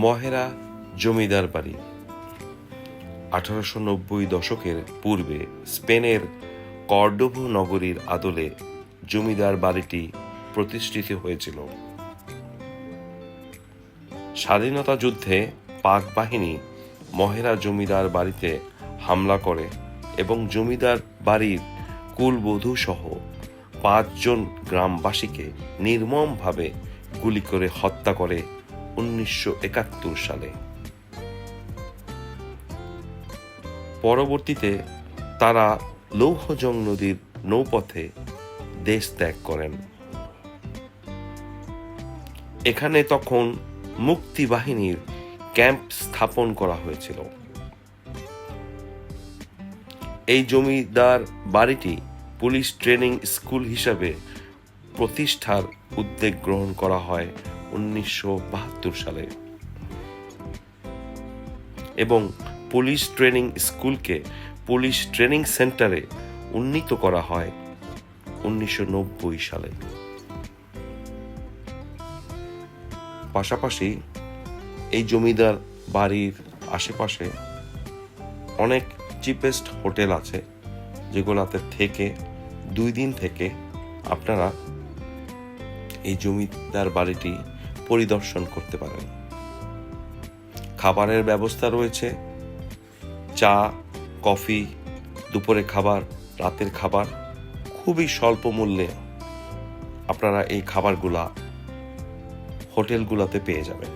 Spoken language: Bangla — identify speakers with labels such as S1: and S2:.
S1: মহেরা জমিদার বাড়ি 1890 দশকের পূর্বে স্পেনের কর্ডোভা নগরীর আদলে জমিদার বাড়িটি প্রতিষ্ঠিত হয়েছিল। স্বাধীনতা যুদ্ধে পাক বাহিনী মহেরা জমিদার বাড়িতে হামলা করে এবং জমিদার বাড়ির কুলবধূ সহ 5 জন গ্রামবাসীকে নির্মমভাবে গুলি করে হত্যা করে 1971 সালে। পরবর্তীতে তারা লৌহজং নদীর নৌপথে দেশ ত্যাগ করেন। এখানে তখন মুক্তি বাহিনীর ক্যাম্প স্থাপন করা হয়েছিল। এই জমিদার বাড়িটি পুলিশ ট্রেনিং স্কুল হিসাবে প্রতিষ্ঠার উদ্যোগ গ্রহণ করা হয় 1972 সালে এবং পুলিশ ট্রেনিং স্কুলকে পুলিশ ট্রেনিং সেন্টারে উন্নীত করা হয় 1990 সালে। পাশাপাশি এই জমিদার বাড়ির আশেপাশে অনেক চিপেস্ট হোটেল আছে, যেগুলোতে থেকে 2 দিন থেকে আপনারা এই জমিদার বাড়িটি পরিদর্শন করতে পারেন। খাবারের ব্যবস্থা রয়েছে, চা, কফি, দুপুরে খাবার, রাতের খাবার খুবই স্বল্প মূল্যে আপনারা এই খাবারগুলা হোটেলগুলোতে পেয়ে যাবেন।